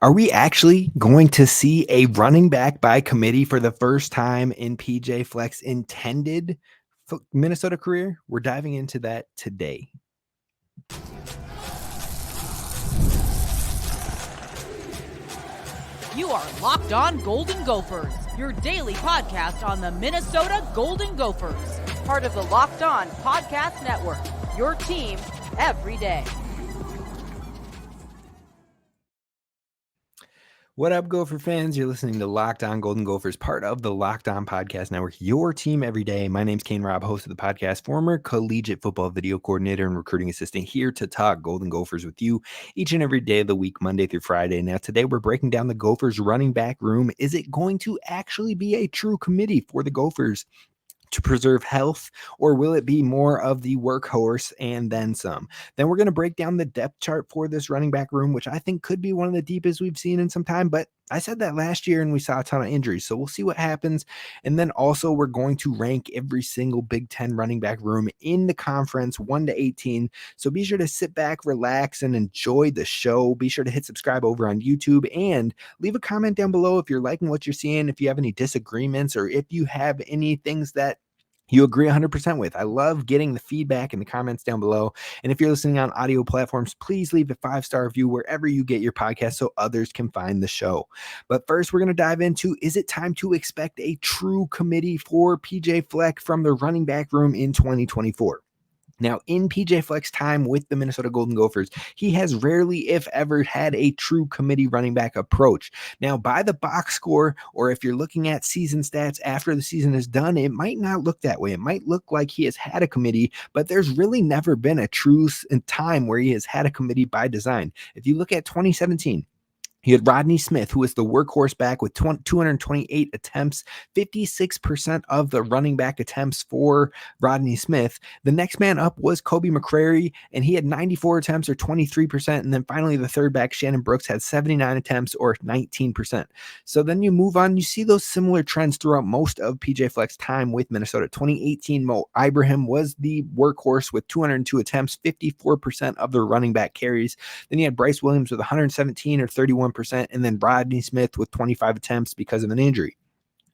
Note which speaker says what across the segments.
Speaker 1: Are we actually going to see a running back by committee for the first time in PJ Fleck's intended Minnesota career? We're diving into that today.
Speaker 2: You are Locked On Golden Gophers, your daily podcast on the Minnesota Golden Gophers, part of the Locked On Podcast Network, your team every day.
Speaker 1: What up, Gopher fans? You're listening to Locked On Golden Gophers, part of the Locked On Podcast Network, your team every day. My name's Kane Rob, host of the podcast, former collegiate football video coordinator and recruiting assistant, here to talk Golden Gophers with you each and every day of the week, Monday through Friday. Now, today we're breaking down the Gophers running back room. Is it going to actually be a true committee for the Gophers to preserve health, or will it be more of the workhorse and then some? Then we're going to break down the depth chart for this running back room, which I think could be one of the deepest we've seen in some time, but I said that last year and we saw a ton of injuries, so we'll see what happens. And then also we're going to rank every single Big Ten running back room in the conference 1 to 18. So be sure to sit back, relax, and enjoy the show. Be sure to hit subscribe over on YouTube and leave a comment down below if you're liking what you're seeing, if you have any disagreements, or if you have any things that you agree 100% with. I love getting the feedback in the comments down below. And if you're listening on audio platforms, please leave a 5-star review wherever you get your podcast so others can find the show. But first, we're going to dive into, is it time to expect a true committee for PJ Fleck from the running back room in 2024? Now, in PJ Fleck's time with the Minnesota Golden Gophers, he has rarely, if ever, had a true committee running back approach. Now, by the box score, or if you're looking at season stats after the season is done, it might not look that way. It might look like he has had a committee, but there's really never been a true time where he has had a committee by design. If you look at 2017, he had Rodney Smith, who was the workhorse back with 228 attempts, 56% of the running back attempts for Rodney Smith. The next man up was Kobe McCrary, and he had 94 attempts, or 23%. And then finally, the third back, Shannon Brooks, had 79 attempts, or 19%. So then you move on. You see those similar trends throughout most of PJ Fleck's time with Minnesota. 2018, Mo Ibrahim was the workhorse with 202 attempts, 54% of the running back carries. Then you had Bryce Williams with 117, or 31%, and then Rodney Smith with 25 attempts because of an injury.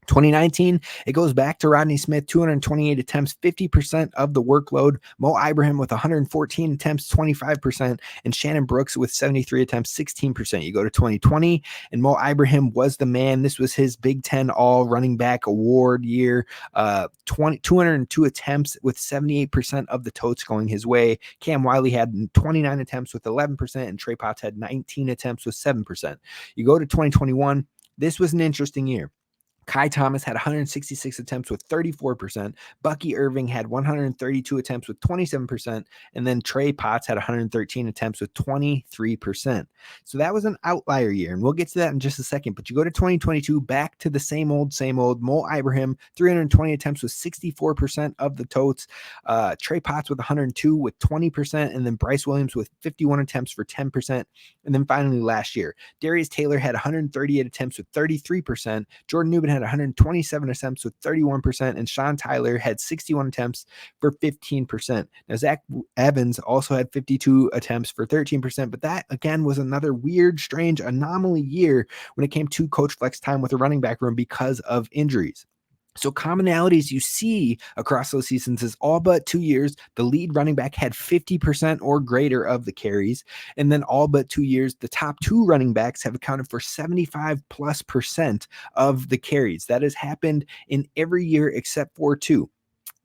Speaker 1: 2019, it goes back to Rodney Smith, 228 attempts, 50% of the workload. Mo Ibrahim with 114 attempts, 25%, and Shannon Brooks with 73 attempts, 16%. You go to 2020, and Mo Ibrahim was the man. This was his Big Ten All Running Back Award year. 202 attempts with 78% of the totes going his way. Cam Wiley had 29 attempts with 11%, and Trey Potts had 19 attempts with 7%. You go to 2021, this was an interesting year. Kai Thomas had 166 attempts with 34%. Bucky Irving had 132 attempts with 27%. And then Trey Potts had 113 attempts with 23%. So that was an outlier year. And we'll get to that in just a second. But you go to 2022, back to the same old. Mo Ibrahim, 320 attempts with 64% of the totes. Trey Potts with 102 with 20%. And then Bryce Williams with 51 attempts for 10%. And then finally last year, Darius Taylor had 138 attempts with 33%. Jordan Newman had 127 attempts with 31%, and Sean Tyler had 61 attempts for 15%. Now, Zach Evans also had 52 attempts for 13%, but that, again, was another weird, strange, anomaly year when it came to Coach Fleck's time with the running back room because of injuries. So commonalities you see across those seasons is all but 2 years, the lead running back had 50% or greater of the carries. And then all but 2 years, the top two running backs have accounted for 75+% of the carries. That has happened in every year except for 2.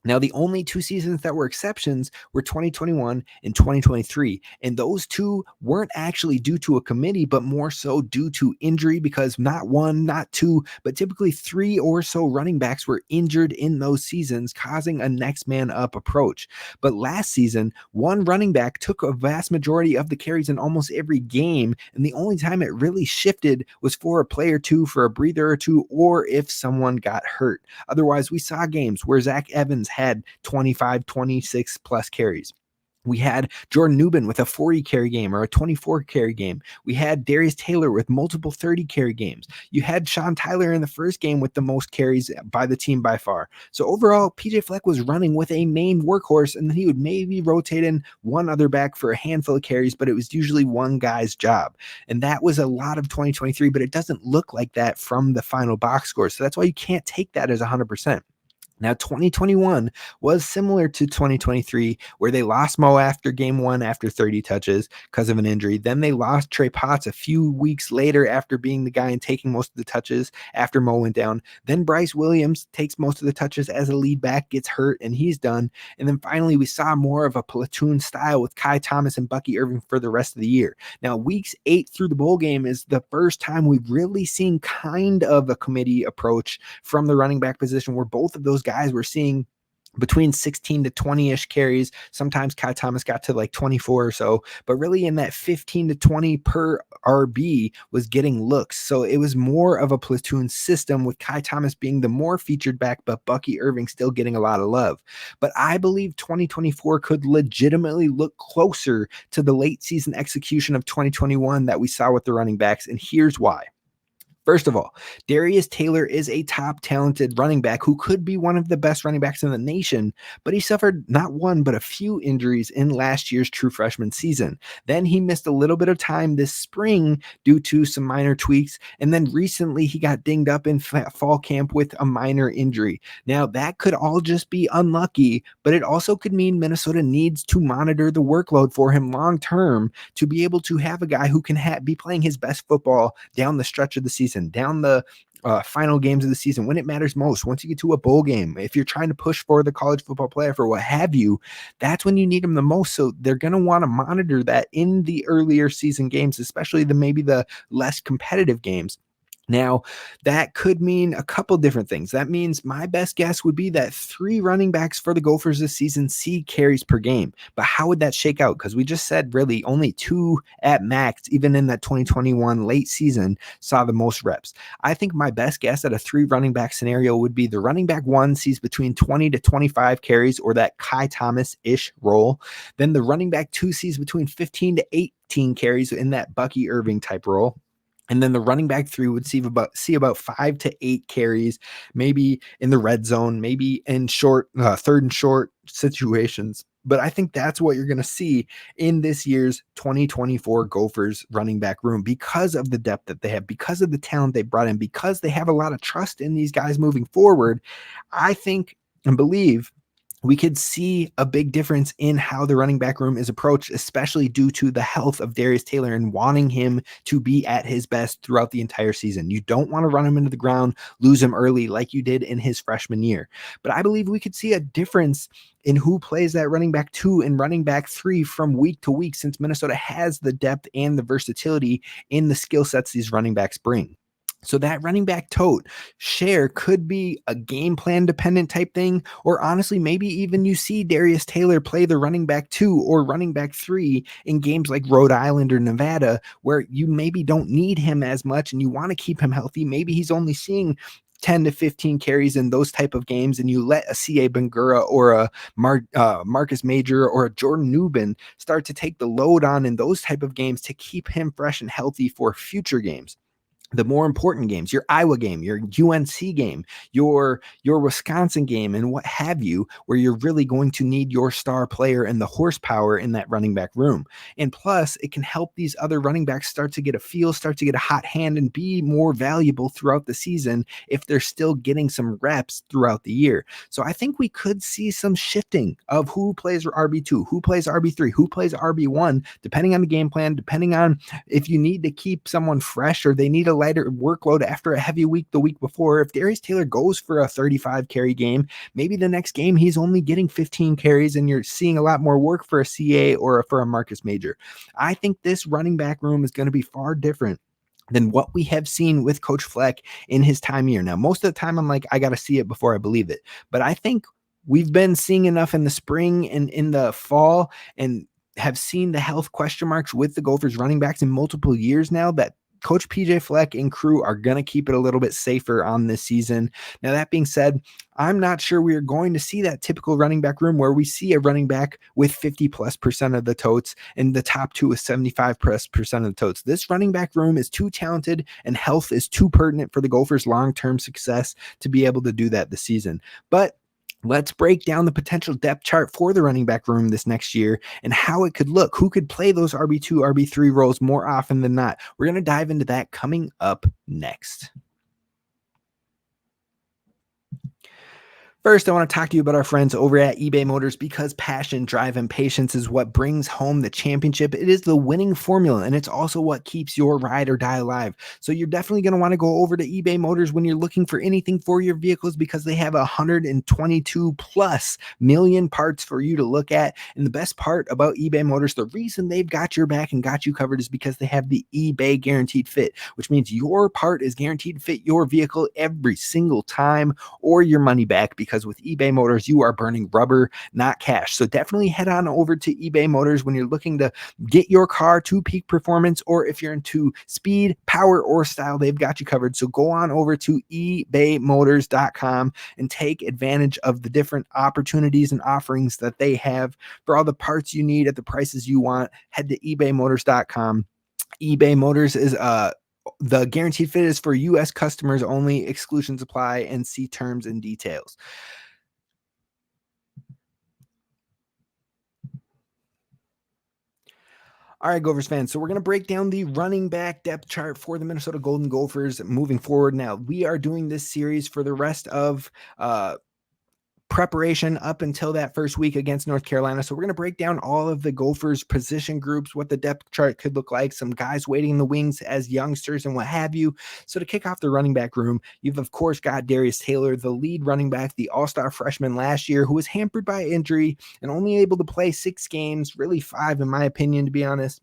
Speaker 1: Now, the only 2 seasons that were exceptions were 2021 and 2023. And those 2 weren't actually due to a committee, but more so due to injury, because not 1, not 2, but typically 3 or so running backs were injured in those seasons, causing a next man up approach. But last season, 1 running back took a vast majority of the carries in almost every game. And the only time it really shifted was for a play or 2, for a breather or 2, or if someone got hurt. Otherwise, we saw games where Zach Evans had 25, 26 plus carries. We had Jordan Newman with a 40 carry game or a 24 carry game. We had Darius Taylor with multiple 30 carry games. You had Sean Tyler in the first game with the most carries by the team by far. So overall, PJ Fleck was running with a main workhorse, and then he would maybe rotate in one other back for a handful of carries, but it was usually one guy's job. And that was a lot of 2023, but it doesn't look like that from the final box score. So that's why you can't take that as 100%. Now, 2021 was similar to 2023, where they lost Mo after game one after 30 touches because of an injury. Then they lost Trey Potts a few weeks later after being the guy and taking most of the touches after Mo went down. Then Bryce Williams takes most of the touches as a lead back, gets hurt, and he's done. And then finally, we saw more of a platoon style with Kai Thomas and Bucky Irving for the rest of the year. Now, weeks 8 through the bowl game is the first time we've really seen kind of a committee approach from the running back position, where both of those guys were seeing between 16 to 20-ish carries. Sometimes Kai Thomas got to like 24 or so, but really in that 15 to 20 per RB was getting looks. So it was more of a platoon system, with Kai Thomas being the more featured back, but Bucky Irving still getting a lot of love. But I believe 2024 could legitimately look closer to the late season execution of 2021 that we saw with the running backs, and here's why. First of all, Darius Taylor is a top talented running back who could be one of the best running backs in the nation, but he suffered not one, but a few injuries in last year's true freshman season. Then he missed a little bit of time this spring due to some minor tweaks, and then recently he got dinged up in fall camp with a minor injury. Now, that could all just be unlucky, but it also could mean Minnesota needs to monitor the workload for him long term to be able to have a guy who can be playing his best football down the stretch of the season, down the final games of the season, when it matters most. Once you get to a bowl game, if you're trying to push for the college football playoff or what have you, that's when you need them the most. So they're going to want to monitor that in the earlier season games, especially maybe the less competitive games. Now, that could mean a couple different things. That means my best guess would be that 3 running backs for the Gophers this season see carries per game. But how would that shake out? Because we just said really only 2 at max, even in that 2021 late season, saw the most reps. I think my best guess at a 3 running back scenario would be the running back 1 sees between 20 to 25 carries, or that Kai Thomas-ish role. Then the running back 2 sees between 15 to 18 carries in that Bucky Irving type role. And then the running back 3 would see about 5 to 8 carries, maybe in the red zone, maybe in short, third and short situations. But I think that's what you're going to see in this year's 2024 Gophers running back room, because of the depth that they have, because of the talent they brought in, because they have a lot of trust in these guys moving forward. I think and believe we could see a big difference in how the running back room is approached, especially due to the health of Darius Taylor and wanting him to be at his best throughout the entire season. You don't want to run him into the ground, lose him early like you did in his freshman year. But I believe we could see a difference in who plays that running back 2 and running back 3 from week to week, since Minnesota has the depth and the versatility in the skill sets these running backs bring. So that running back tote share could be a game plan dependent type thing, or honestly, maybe even you see Darius Taylor play the running back 2 or running back 3 in games like Rhode Island or Nevada, where you maybe don't need him as much and you want to keep him healthy. Maybe he's only seeing 10 to 15 carries in those type of games, and you let a C.A. Bangura or a Marcus Major or a Jordan Newman start to take the load on in those type of games to keep him fresh and healthy for future games. The more important games, your Iowa game, your UNC game, your Wisconsin game, and what have you, where you're really going to need your star player and the horsepower in that running back room. And plus, it can help these other running backs start to get a feel, start to get a hot hand, and be more valuable throughout the season if they're still getting some reps throughout the year. So I think we could see some shifting of who plays RB2, who plays RB3, who plays RB1, depending on the game plan, depending on if you need to keep someone fresh or they need a lighter workload after a heavy week the week before. If Darius Taylor goes for a 35 carry game, maybe the next game he's only getting 15 carries and you're seeing a lot more work for a CA or for a Marcus Major. I think this running back room is going to be far different than what we have seen with Coach Fleck in his time here. Now, most of the time I'm like, I got to see it before I believe it. But I think we've been seeing enough in the spring and in the fall, and have seen the health question marks with the Gophers running backs in multiple years now, that Coach PJ Fleck and crew are going to keep it a little bit safer on this season. Now, that being said, I'm not sure we are going to see that typical running back room where we see a running back with 50+% of the totes and the top two with 75+% of the totes. This running back room is too talented and health is too pertinent for the Gophers' long-term success to be able to do that this season. But let's break down the potential depth chart for the running back room this next year and how it could look. Who could play those RB2, RB3 roles more often than not? We're going to dive into that coming up next. First, I want to talk to you about our friends over at eBay Motors, because passion, drive, and patience is what brings home the championship. It is the winning formula, and it's also what keeps your ride or die alive. So you're definitely going to want to go over to eBay Motors when you're looking for anything for your vehicles, because they have 122 plus million parts for you to look at. And the best part about eBay Motors, the reason they've got your back and got you covered, is because they have the eBay Guaranteed Fit, which means your part is guaranteed to fit your vehicle every single time or your money back, because with eBay Motors, you are burning rubber, not cash. So definitely head on over to eBay Motors when you're looking to get your car to peak performance, or if you're into speed, power, or style, they've got you covered. So go on over to ebaymotors.com and take advantage of the different opportunities and offerings that they have for all the parts you need at the prices you want. Head to ebaymotors.com. eBay Motors is the guaranteed fit is for U.S. customers only. Exclusions apply, and see terms and details. All right, Gophers fans. So we're going to break down the running back depth chart for the Minnesota Golden Gophers moving forward. Now, we are doing this series for the rest of preparation up until that first week against North Carolina. So we're going to break down all of the Gophers position groups, what the depth chart could look like, some guys waiting in the wings as youngsters and what have you. So to kick off the running back room, you've of course got Darius Taylor, the lead running back, the all-star freshman last year, who was hampered by injury and only able to play 6 games, really 5 in my opinion, to be honest.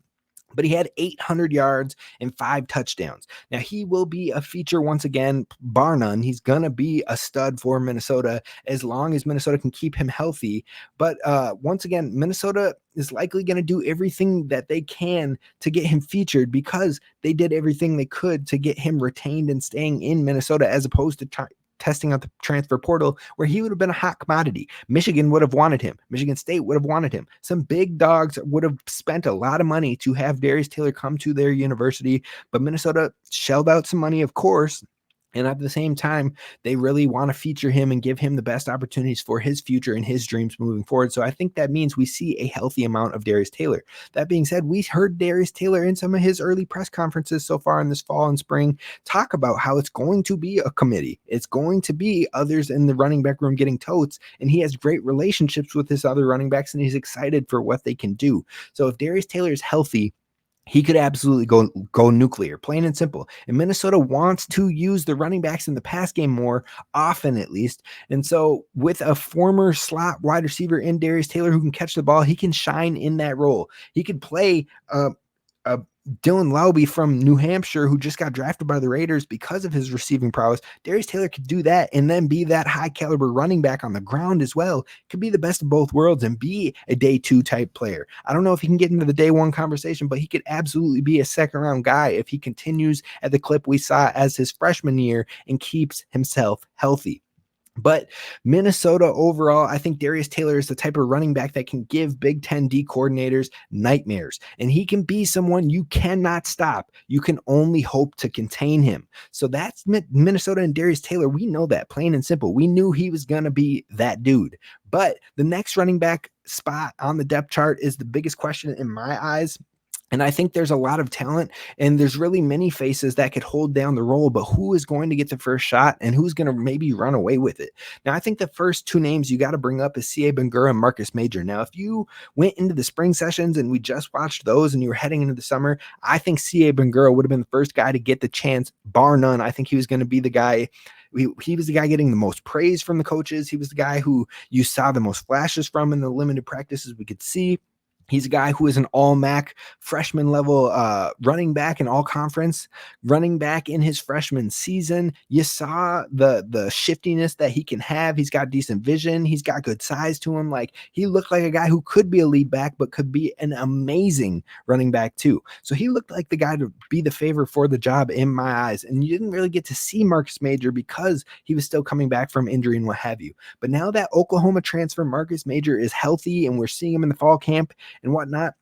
Speaker 1: But he had 800 yards and 5 touchdowns. Now, he will be a feature once again, bar none. He's going to be a stud for Minnesota as long as Minnesota can keep him healthy. But once again, Minnesota is likely going to do everything that they can to get him featured, because they did everything they could to get him retained and staying in Minnesota, as opposed to testing out the transfer portal, where he would have been a hot commodity. Michigan would have wanted him. Michigan State would have wanted him. Some big dogs would have spent a lot of money to have Darius Taylor come to their university, but Minnesota shelled out some money, of course. And at the same time, they really want to feature him and give him the best opportunities for his future and his dreams moving forward. So I think that means we see a healthy amount of Darius Taylor. That being said, we heard Darius Taylor in some of his early press conferences so far in this fall and spring talk about how it's going to be a committee. It's going to be others in the running back room getting totes, and he has great relationships with his other running backs, and he's excited for what they can do. So if Darius Taylor is healthy, he could absolutely go nuclear, plain and simple. And Minnesota wants to use the running backs in the pass game more often, at least. And so with a former slot wide receiver in Darius Taylor who can catch the ball, he can shine in that role. He could play Dylan Laube from New Hampshire, who just got drafted by the Raiders because of his receiving prowess. Darius Taylor could do that and then be that high caliber running back on the ground as well. Could be the best of both worlds and be a day 2 type player. I don't know if he can get into the day 1 conversation, but he could absolutely be a second round guy if he continues at the clip we saw as his freshman year and keeps himself healthy. But Minnesota overall, I think Darius Taylor is the type of running back that can give Big Ten D coordinators nightmares. And he can be someone you cannot stop. You can only hope to contain him. So that's Minnesota and Darius Taylor. We know that, plain and simple. We knew he was going to be that dude. But the next running back spot on the depth chart is the biggest question in my eyes. And I think there's a lot of talent, and there's really many faces that could hold down the role, but who is going to get the first shot and who's going to maybe run away with it? Now, I think the first 2 names you got to bring up is C.A. Bangura and Marcus Major. Now, if you went into the spring sessions and we just watched those and you were heading into the summer, I think C.A. Bangura would have been the first guy to get the chance, bar none. I think he was going to be the guy. He was the guy getting the most praise from the coaches. He was the guy who you saw the most flashes from in the limited practices we could see. He's a guy who is an all-MAC freshman level running back, and all-conference running back in his freshman season. You saw the shiftiness that he can have. He's got decent vision. He's got good size to him. Like, he looked like a guy who could be a lead back, but could be an amazing running back too. So he looked like the guy to be the favorite for the job in my eyes. And you didn't really get to see Marcus Major because he was still coming back from injury and what have you. But now that Oklahoma transfer Marcus Major is healthy and we're seeing him in the fall camp and whatnot,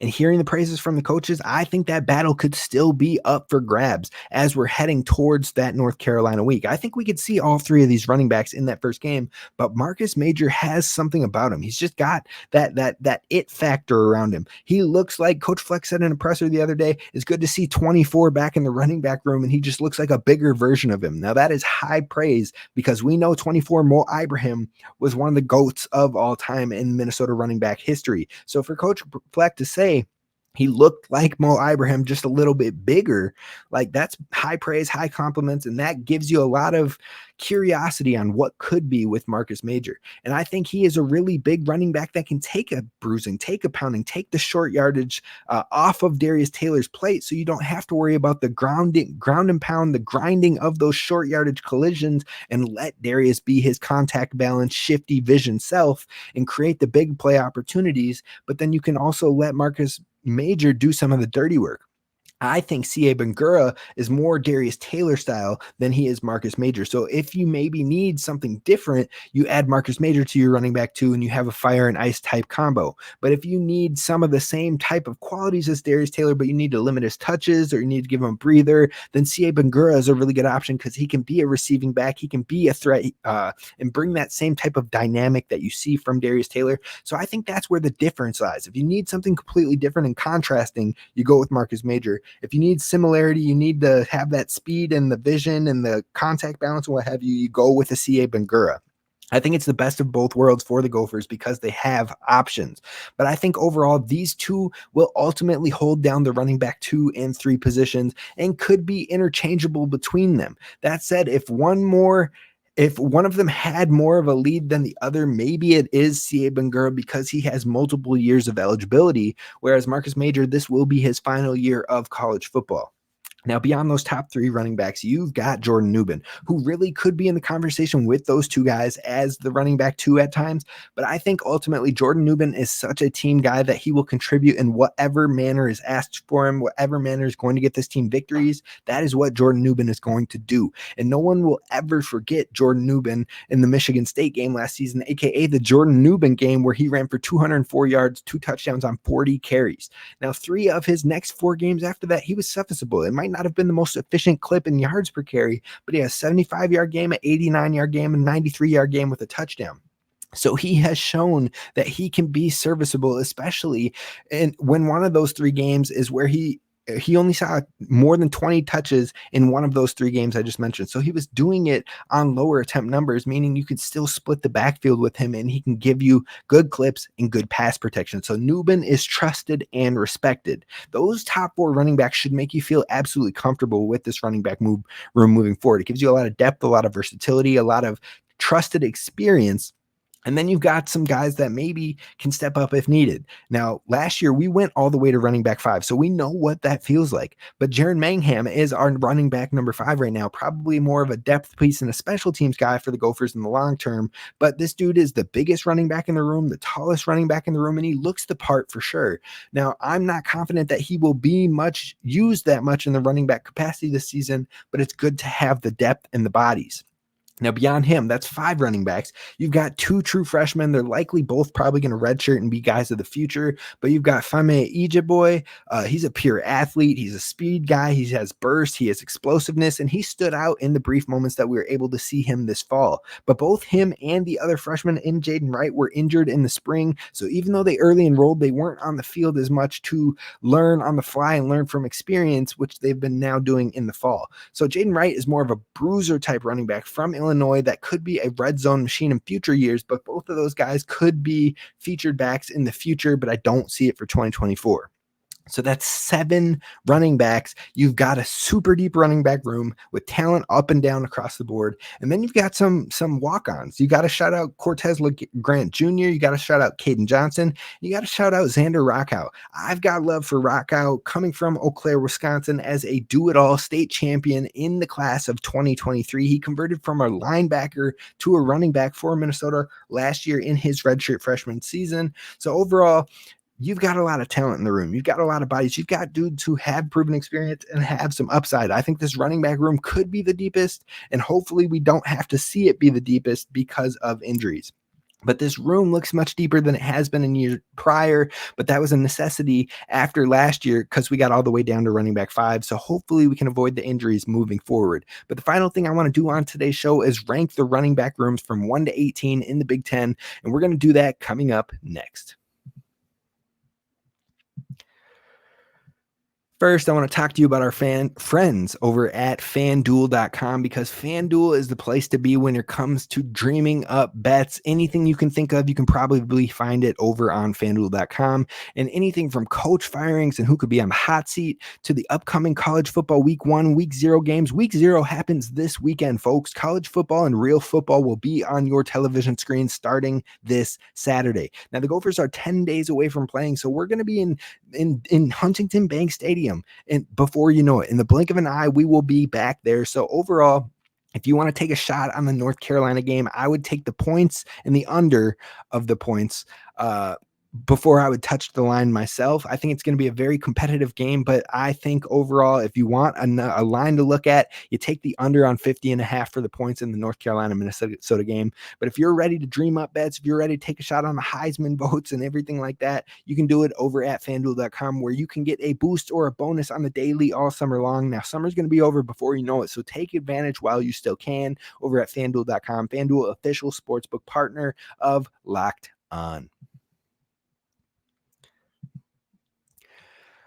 Speaker 1: and hearing the praises from the coaches, I think that battle could still be up for grabs as we're heading towards that North Carolina week. I think we could see all three of these running backs in that first game, but Marcus Major has something about him. He's just got that it factor around him. He looks like Coach Flex said in a presser the other day, it's good to see 24 back in the running back room, and he just looks like a bigger version of him. Now, that is high praise because we know 24 Mo Ibrahim was one of the GOATs of all time in Minnesota running back history. So for Coach Fleck to say he looked like Mo Ibrahim, just a little bit bigger, like, that's high praise, high compliments, and that gives you a lot of curiosity on what could be with Marcus Major. And I think he is a really big running back that can take a bruising, take a pounding, take the short yardage off of Darius Taylor's plate, so you don't have to worry about the ground and pound, the grinding of those short yardage collisions, and let Darius be his contact balance, shifty vision self and create the big play opportunities. But then you can also let Marcus Major do some of the dirty work. I think C.A. Bangura is more Darius Taylor style than he is Marcus Major. So if you maybe need something different, you add Marcus Major to your running back too, and you have a fire and ice type combo. But if you need some of the same type of qualities as Darius Taylor, but you need to limit his touches or you need to give him a breather, then C.A. Bangura is a really good option because he can be a receiving back. He can be a threat and bring that same type of dynamic that you see from Darius Taylor. So I think that's where the difference lies. If you need something completely different and contrasting, you go with Marcus Major. If you need similarity, you need to have that speed and the vision and the contact balance and what have you, you go with a C.A. Bangura. I think it's the best of both worlds for the Gophers because they have options. But I think overall, these two will ultimately hold down the running back 2 and 3 positions and could be interchangeable between them. That said, if one of them had more of a lead than the other, maybe it is C.A. Bangura because he has multiple years of eligibility, whereas Marcus Major, this will be his final year of college football. Now, beyond those top 3 running backs, you've got Jordan Newman, who really could be in the conversation with those two guys as the running back 2 at times. But I think ultimately Jordan Newman is such a team guy that he will contribute in whatever manner is asked for him, whatever manner is going to get this team victories. That is what Jordan Newman is going to do. And no one will ever forget Jordan Newman in the Michigan State game last season, aka the Jordan Newman game where he ran for 204 yards, 2 touchdowns on 40 carries. Now, 3 of his next 4 games after that, he was serviceable. It might not have been the most efficient clip in yards per carry, but he has a 75-yard game, an 89-yard game, and 93-yard game with a touchdown. So he has shown that he can be serviceable, especially when one of those 3 games is where he only saw more than 20 touches in one of those 3 games I just mentioned. So he was doing it on lower attempt numbers, meaning you could still split the backfield with him and he can give you good clips and good pass protection. So Newman is trusted and respected. Those top 4 running backs should make you feel absolutely comfortable with this running back room moving forward. It gives you a lot of depth, a lot of versatility, a lot of trusted experience. And then you've got some guys that maybe can step up if needed. Now, last year, we went all the way to running back 5, so we know what that feels like. But Jaron Mangham is our running back number 5 right now, probably more of a depth piece and a special teams guy for the Gophers in the long term. But this dude is the biggest running back in the room, the tallest running back in the room, and he looks the part for sure. Now, I'm not confident that he will be used that much in the running back capacity this season, but it's good to have the depth and the bodies. Now, beyond him, that's 5 running backs. You've got 2 true freshmen. They're likely both probably going to redshirt and be guys of the future. But you've got Femi Ejeboy. He's a pure athlete. He's a speed guy. He has burst. He has explosiveness. And he stood out in the brief moments that we were able to see him this fall. But both him and the other freshman in Jaden Wright were injured in the spring. So even though they early enrolled, they weren't on the field as much to learn on the fly and learn from experience, which they've been now doing in the fall. So Jaden Wright is more of a bruiser type running back from Illinois that could be a red zone machine in future years, but both of those guys could be featured backs in the future, but I don't see it for 2024. So that's 7 running backs. You've got a super deep running back room with talent up and down across the board. And then you've got some walk-ons. You got to shout out Cortez Grant Jr. You got to shout out Caden Johnson. You got to shout out Xander Rockow. I've got love for Rockow, coming from Eau Claire, Wisconsin, as a do-it-all state champion in the class of 2023. He converted from a linebacker to a running back for Minnesota last year in his redshirt freshman season. So overall, you've got a lot of talent in the room. You've got a lot of bodies. You've got dudes who have proven experience and have some upside. I think this running back room could be the deepest, and hopefully we don't have to see it be the deepest because of injuries. But this room looks much deeper than it has been in years prior, but that was a necessity after last year because we got all the way down to running back 5. So hopefully we can avoid the injuries moving forward. But the final thing I want to do on today's show is rank the running back rooms from 1 to 18 in the Big Ten, and we're going to do that coming up next. First, I want to talk to you about our friends over at FanDuel.com, because FanDuel is the place to be when it comes to dreaming up bets. Anything you can think of, you can probably find it over on FanDuel.com. And anything from coach firings and who could be on the hot seat to the upcoming college football week 1, week 0 games. Week 0 happens this weekend, folks. College football and real football will be on your television screen starting this Saturday. Now, the Gophers are 10 days away from playing, so we're going to be in Huntington Bank Stadium. And before you know it, in the blink of an eye, we will be back there. So overall, if you want to take a shot on the North Carolina game, I would take the points and the under of the points before I would touch the line myself. I think it's going to be a very competitive game, but I think overall, if you want a line to look at, you take the under on 50.5 for the points in the North Carolina Minnesota game. But if you're ready to dream up bets, if you're ready to take a shot on the Heisman votes and everything like that, you can do it over at FanDuel.com, where you can get a boost or a bonus on the daily all summer long. Now, summer's going to be over before you know it, so take advantage while you still can over at FanDuel.com. FanDuel, official sportsbook partner of Locked On.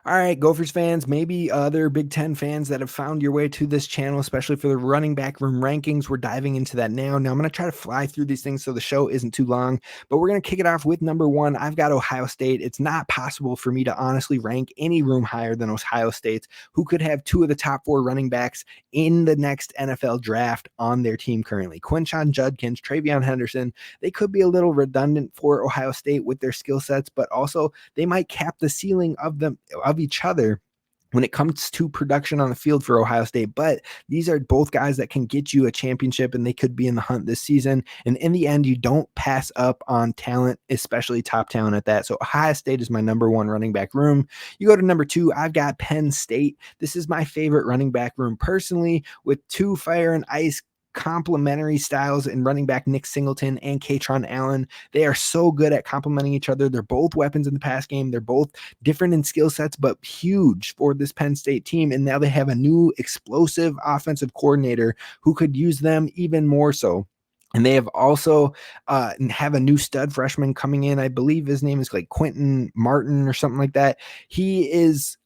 Speaker 1: All right, Gophers fans, maybe other Big Ten fans that have found your way to this channel, especially for the running back room rankings. We're diving into that now. Now, I'm going to try to fly through these things so the show isn't too long, but we're going to kick it off with number 1. I've got Ohio State. It's not possible for me to honestly rank any room higher than Ohio State, who could have 2 of the top 4 running backs in the next NFL draft on their team currently. Quinshon Judkins, Travion Henderson, they could be a little redundant for Ohio State with their skill sets, but also they might cap the ceiling of each other when it comes to production on the field for Ohio State. But these are both guys that can get you a championship, and they could be in the hunt this season. And in the end, you don't pass up on talent, especially top talent at that. So Ohio State is my number 1 running back room. You go to number 2, I've got Penn State. This is my favorite running back room personally, with 2 fire and ice complementary styles in running back Nick Singleton and Katron Allen. They are so good at complementing each other. They're both weapons in the pass game. They're both different in skill sets, but huge for this Penn State team. And now they have a new explosive offensive coordinator who could use them even more so. And they have also have a new stud freshman coming in. I believe his name is like Quentin Martin or something like that. He is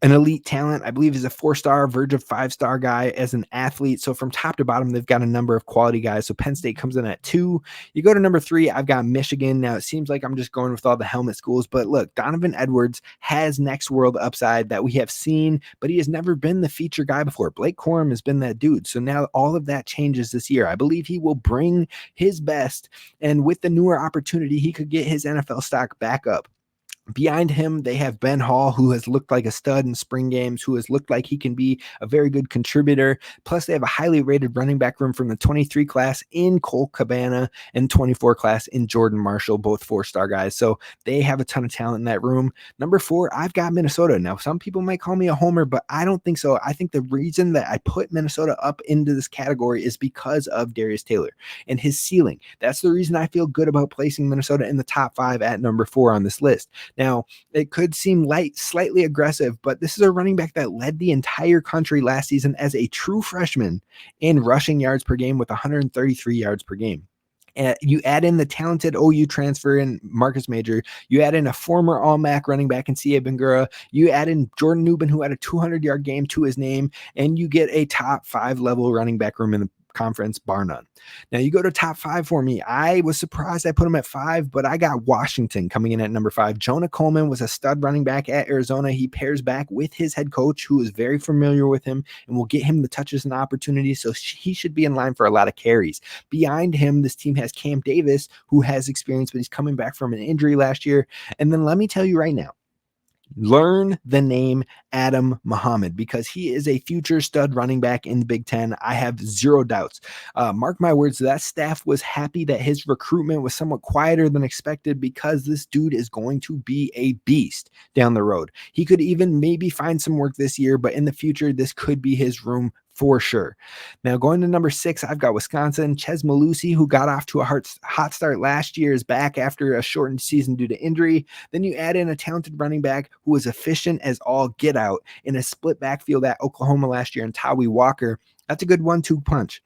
Speaker 1: an elite talent. I believe he's a 4-star, verge of 5-star guy as an athlete. So from top to bottom, they've got a number of quality guys. So Penn State comes in at 2. You go to number 3, I've got Michigan. Now, it seems like I'm just going with all the helmet schools, but look, Donovan Edwards has next world upside that we have seen, but he has never been the feature guy before. Blake Corum has been that dude. So now all of that changes this year. I believe he will bring his best, and with the newer opportunity, he could get his NFL stock back up. Behind him, they have Ben Hall, who has looked like a stud in spring games, who has looked like he can be a very good contributor. Plus, they have a highly rated running back room from the 23 class in Cole Cabana and 24 class in Jordan Marshall, both 4-star guys. So they have a ton of talent in that room. Number 4, I've got Minnesota. Now, some people might call me a homer, but I don't think so. I think the reason that I put Minnesota up into this category is because of Darius Taylor and his ceiling. That's the reason I feel good about placing Minnesota in the top 5 at number 4 on this list. Now, it could seem slightly aggressive, but this is a running back that led the entire country last season as a true freshman in rushing yards per game with 133 yards per game. You add in the talented OU transfer in Marcus Major. You add in a former All-MAC running back in C.A. Bangura. You add in Jordan Newman, who had a 200-yard game to his name, and you get a top 5 level running back room in the conference, bar none. Now you go to top 5 for me. I was surprised I put him at 5, but I got Washington coming in at number 5. Jonah Coleman was a stud running back at Arizona. He pairs back with his head coach, who is very familiar with him and will get him the touches and opportunities. So he should be in line for a lot of carries. Behind him, this team has Cam Davis, who has experience, but he's coming back from an injury last year. And then let me tell you right now, learn the name Adam Muhammad, because he is a future stud running back in the Big Ten. I have zero doubts. Mark my words, that staff was happy that his recruitment was somewhat quieter than expected, because this dude is going to be a beast down the road. He could even maybe find some work this year, but in the future, this could be his room for sure. Now, going to number 6, I've got Wisconsin. Ches Malusi, who got off to a hot start last year, is back after a shortened season due to injury. Then you add in a talented running back who was efficient as all get out in a split backfield at Oklahoma last year, and Tawi Walker. That's a good 1-2 punch.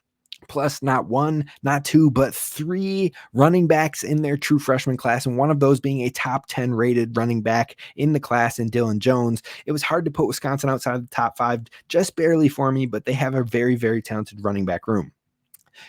Speaker 1: Plus, not 1, not 2, but 3 running backs in their true freshman class, and one of those being a top 10 rated running back in the class in Dylan Jones. It was hard to put Wisconsin outside of the top 5, just barely for me, but they have a very, very talented running back room.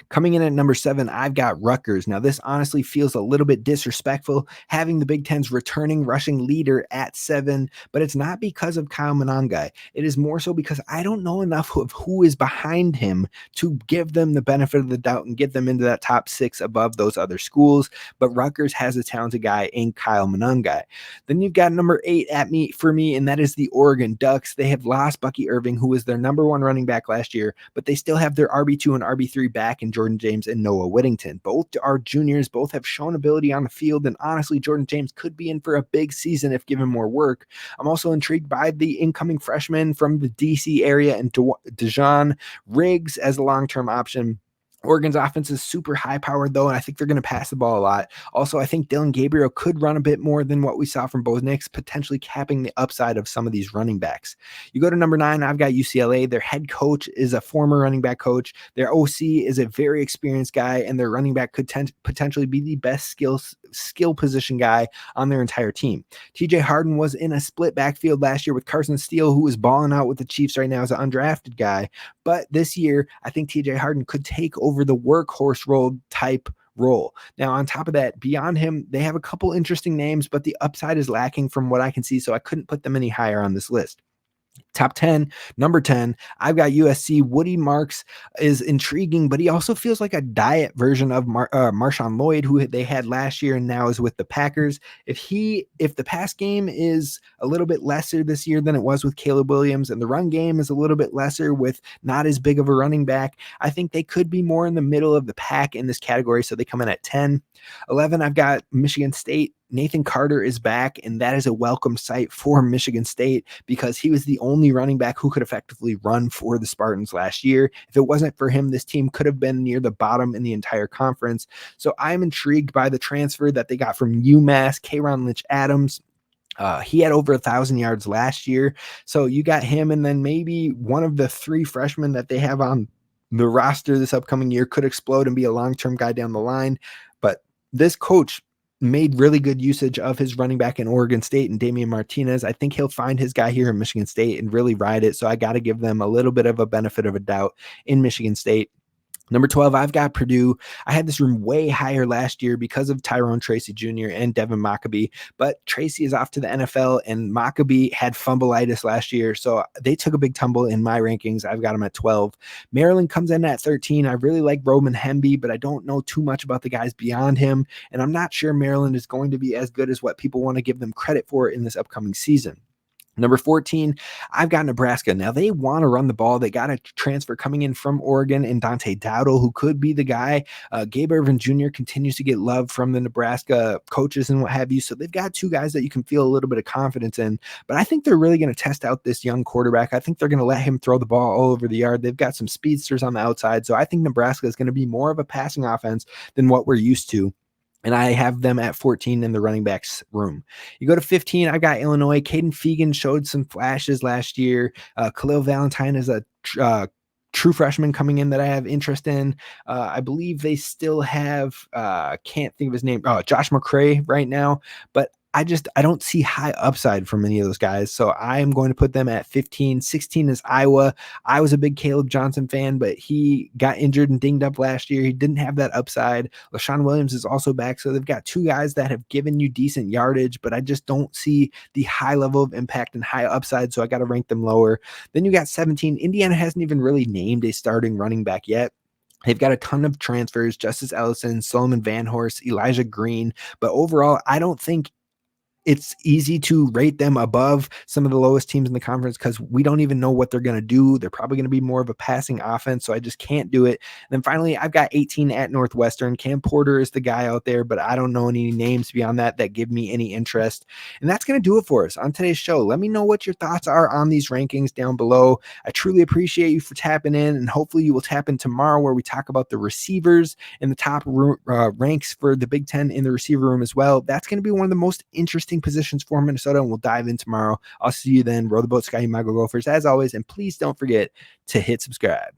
Speaker 1: Coming in at number 7, I've got Rutgers. Now, this honestly feels a little bit disrespectful, having the Big Ten's returning rushing leader at 7, but it's not because of Kyle Monangai. It is more so because I don't know enough of who is behind him to give them the benefit of the doubt and get them into that top 6 above those other schools, but Rutgers has a talented guy in Kyle Monangai. Then you've got number 8 for me, and that is the Oregon Ducks. They have lost Bucky Irving, who was their number 1 running back last year, but they still have their RB2 and RB3 back in Jordan James and Noah Whittington. Both are juniors, both have shown ability on the field, and honestly, Jordan James could be in for a big season if given more work. I'm also intrigued by the incoming freshman from the DC area and Dejon Riggs as a long-term option. Oregon's offense is super high-powered, though, and I think they're going to pass the ball a lot. Also, I think Dylan Gabriel could run a bit more than what we saw from Bo Nix, potentially capping the upside of some of these running backs. You go to number 9, I've got UCLA. Their head coach is a former running back coach. Their OC is a very experienced guy, and their running back could potentially be the best skill position guy on their entire team. TJ Harden was in a split backfield last year with Carson Steele, who is balling out with the Chiefs right now as an undrafted guy. But this year, I think TJ Harden could take over the workhorse role. Now, on top of that, beyond him, they have a couple interesting names, but the upside is lacking from what I can see, so I couldn't put them any higher on this list. Top 10, number 10, I've got USC. Woody Marks is intriguing, but he also feels like a diet version of Marshawn Lloyd, who they had last year and now is with the Packers. If the pass game is a little bit lesser this year than it was with Caleb Williams, and the run game is a little bit lesser with not as big of a running back, I think they could be more in the middle of the pack in this category, so they come in at 10. 11, I've got Michigan State. Nathan Carter is back, and that is a welcome sight for Michigan State because he was the only running back who could effectively run for the Spartans last year. If it wasn't for him, this team could have been near the bottom in the entire conference. So I'm intrigued by the transfer that they got from UMass, Kayron Lynch-Adams. He had over 1,000 yards last year. So you got him, and then maybe one of the 3 freshmen that they have on the roster this upcoming year could explode and be a long-term guy down the line. But this coach made really good usage of his running back in Oregon State and Damian Martinez. I think he'll find his guy here in Michigan State and really ride it. So I got to give them a little bit of a benefit of a doubt in Michigan State. Number 12, I've got Purdue. I had this room way higher last year because of Tyrone Tracy Jr. and Devin Mockabee, but Tracy is off to the NFL and Mockabee had fumbleitis last year, so they took a big tumble in my rankings. I've got them at 12. Maryland comes in at 13. I really like Roman Hemby, but I don't know too much about the guys beyond him, and I'm not sure Maryland is going to be as good as what people want to give them credit for in this upcoming season. Number 14, I've got Nebraska. Now, they want to run the ball. They got a transfer coming in from Oregon and Dante Dowdle, who could be the guy. Gabe Ervin Jr. continues to get love from the Nebraska coaches and what have you. So they've got 2 guys that you can feel a little bit of confidence in. But I think they're really going to test out this young quarterback. I think they're going to let him throw the ball all over the yard. They've got some speedsters on the outside. So I think Nebraska is going to be more of a passing offense than what we're used to. And I have them at 14 in the running backs room. You go to 15, I got Illinois. Caden Fegan showed some flashes last year. Khalil Valentine is a true freshman coming in that I have interest in. I believe they still have, can't think of his name, Josh McCray right now. But I don't see high upside from any of those guys. So I am going to put them at 15. 16 is Iowa. I was a big Caleb Johnson fan, but he got injured and dinged up last year. He didn't have that upside. LaShawn Williams is also back. So they've got two guys that have given you decent yardage, but I just don't see the high level of impact and high upside. So I got to rank them lower. Then you got 17. Indiana hasn't even really named a starting running back yet. They've got a ton of transfers, Justice Ellison, Solomon Van Horst, Elijah Green. But overall, I don't think it's easy to rate them above some of the lowest teams in the conference because we don't even know what they're going to do. They're probably going to be more of a passing offense, so I just can't do it. And then finally, I've got 18 at Northwestern. Cam Porter is the guy out there, but I don't know any names beyond that give me any interest. And that's going to do it for us on today's show. Let me know what your thoughts are on these rankings down below. I truly appreciate you for tapping in, and hopefully you will tap in tomorrow where we talk about the receivers and the top ranks for the Big Ten in the receiver room as well. That's going to be one of the most interesting positions for Minnesota, and we'll dive in tomorrow. I'll see you then. Row the boat, Sky Mago Gophers, as always, and please don't forget to hit subscribe.